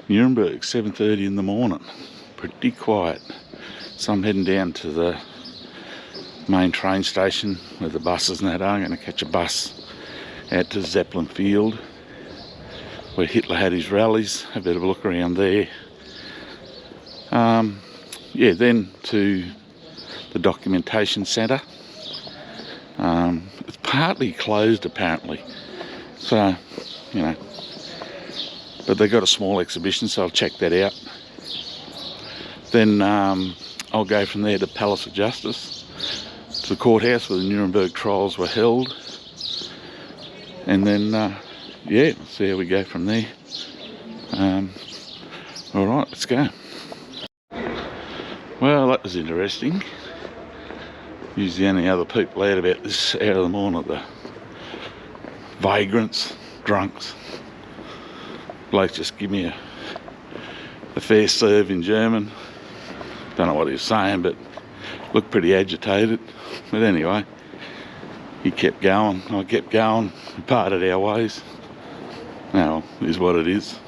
Nuremberg, 7:30 in the morning. Pretty quiet. So I'm heading down to the main train station where the buses and that are. I'm going to catch a bus out to Zeppelin Field where Hitler had his rallies. Have a bit of a look around there. Yeah, then to the documentation centre. It's partly closed apparently, so you know, but they've got a small exhibition, so I'll check that out. Then I'll go from there to Palace of Justice, to the courthouse where the Nuremberg trials were held, and then yeah, we'll see how we go from there. All right, let's go. Well, that was interesting. Usually only other people out about this hour of the morning, the vagrants, drunks. Bloke just give me a fair serve in German. Don't know what he was saying, but looked pretty agitated. But anyway, he kept going, I kept going, we parted our ways. Now, it is what it is.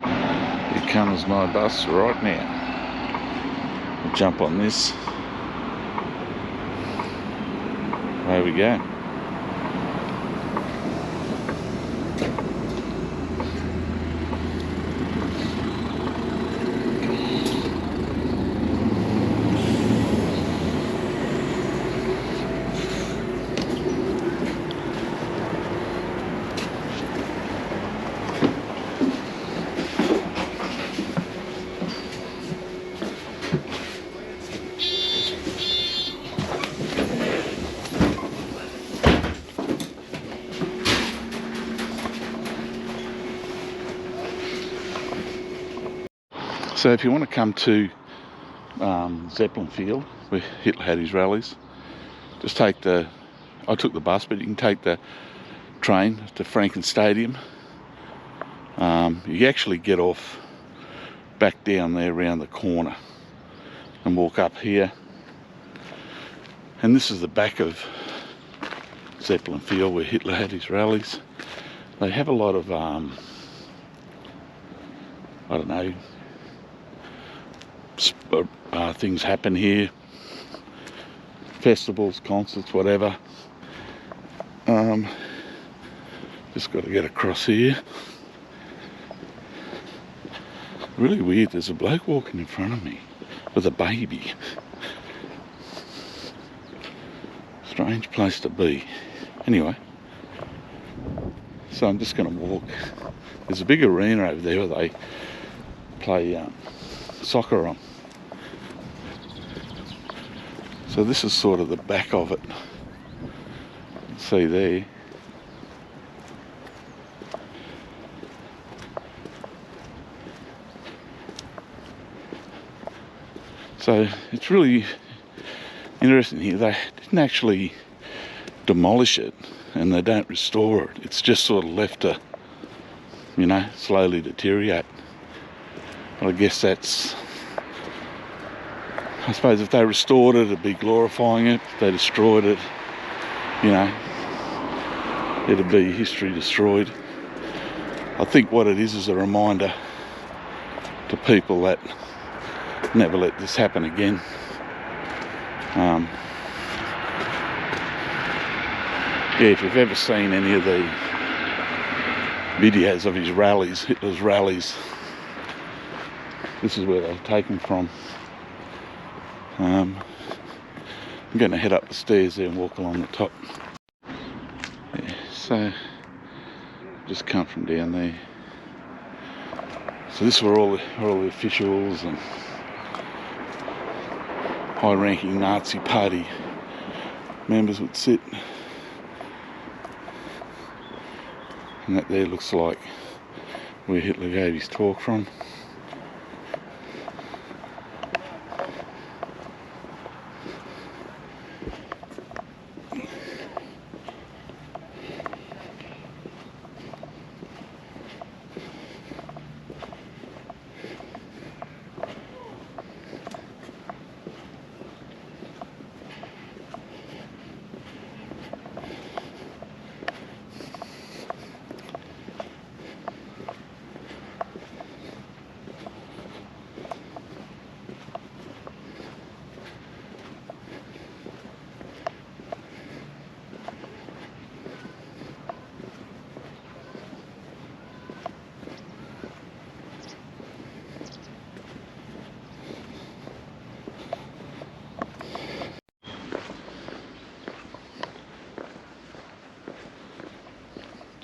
Here comes my bus right now. I'll jump on this. There we go. So if you want to come to Zeppelin Field, where Hitler had his rallies, just take I took the bus, but you can take the train to Franken Stadium. You actually get off back down there around the corner and walk up here. And this is the back of Zeppelin Field where Hitler had his rallies. They have a lot of, I don't know, things happen here, festivals, concerts, whatever. Just got to get across here. Really weird, there's a bloke walking in front of me with a baby. Strange place to be. Anyway, so I'm just going to walk. There's a big arena over there where they play soccer on. So this is sort of the back of it. See there. So it's really interesting here. They didn't actually demolish it and they don't restore it. It's just sort of left to, you know, slowly deteriorate. But I guess that's, I suppose if they restored it, it'd be glorifying it. If they destroyed it, you know, it'd be history destroyed. I think what it is a reminder to people that never let this happen again. Yeah, if you've ever seen any of the videos of his rallies, Hitler's rallies, this is where they're taken from. I'm going to head up the stairs there and walk along the top. Yeah, so just come from down there. So this is where all the officials and high-ranking Nazi party members would sit. And that there looks like where Hitler gave his talk from.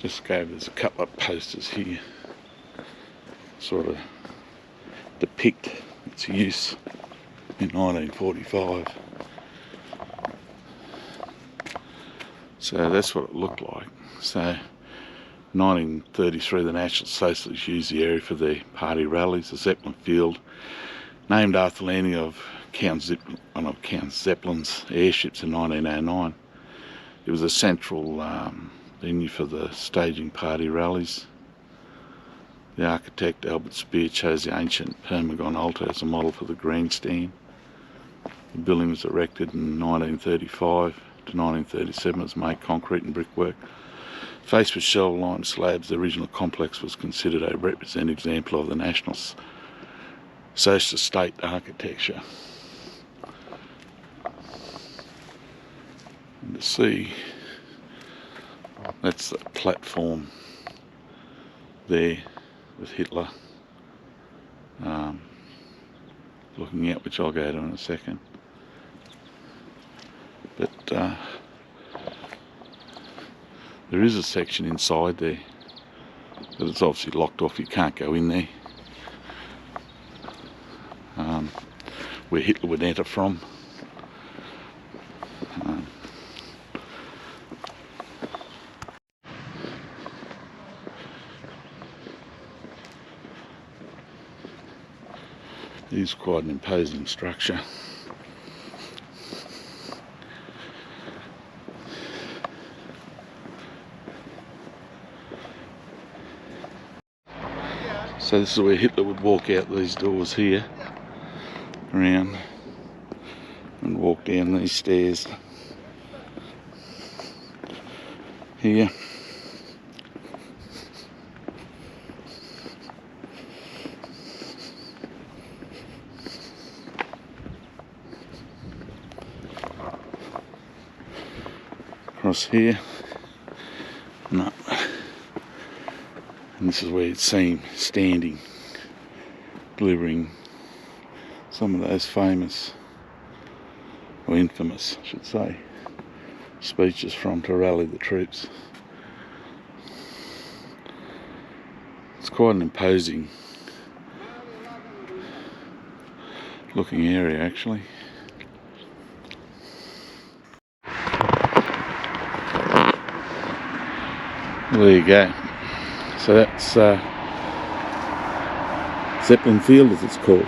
Just gave there's a couple of posters here, sort of depict its use in 1945. So that's what it looked like. So 1933, the National Socialists used the area for their party rallies. The Zeppelin Field, named after the landing of one of Count Zeppelin's airships in 1909. It was a central venue for the staging party rallies. The architect Albert Speer chose the ancient Permagon altar as a model for the grandstand. The building was erected in 1935 to 1937. It was made concrete and brickwork. Faced with shell-lined slabs, the original complex was considered a representative example of the National Socialist state architecture. And to see, that's the platform there with Hitler looking out, which I'll go to in a second. But there is a section inside there, but it's obviously locked off, you can't go in there. Where Hitler would enter from. It is quite an imposing structure. So this is where Hitler would walk out these doors here, around, and walk down these stairs here. Across here. No. And this is where you'd see him standing, delivering some of those famous, or infamous, I should say, speeches from to rally the troops. It's quite an imposing looking area, actually. Well, there you go. So that's Zeppelin Field, as it's called.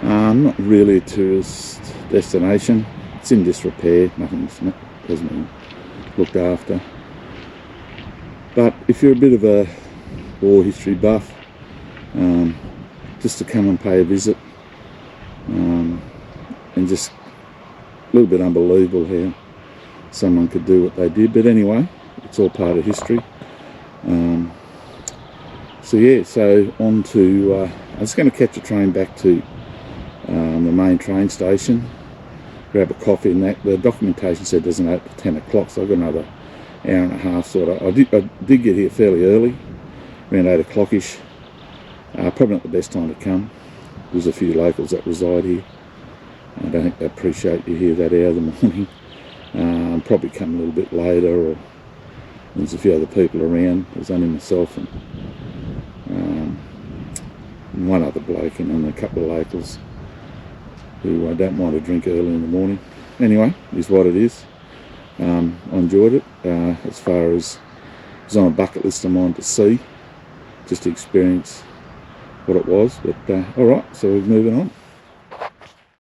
Not really a tourist destination. It's in disrepair. Hasn't been looked after. But if you're a bit of a war history buff, just to come and pay a visit, and just a little bit unbelievable how someone could do what they did. But anyway, it's all part of history. So yeah, so on to, I was going to catch a train back to the main train station, grab a coffee and that. The documentation said it doesn't open at 10 o'clock, so I've got another hour and a half sort of. I did get here fairly early, around 8 o'clock-ish. Probably not the best time to come. There's a few locals that reside here. I don't think they appreciate you here that hour of the morning. Probably come a little bit later, or there's a few other people around. There's only myself and one other bloke and a couple of locals who don't mind a drink early in the morning. Anyway, it is what it is. I enjoyed it. As far as it was on a bucket list of mine to see, just to experience what it was. But alright, so we're moving on.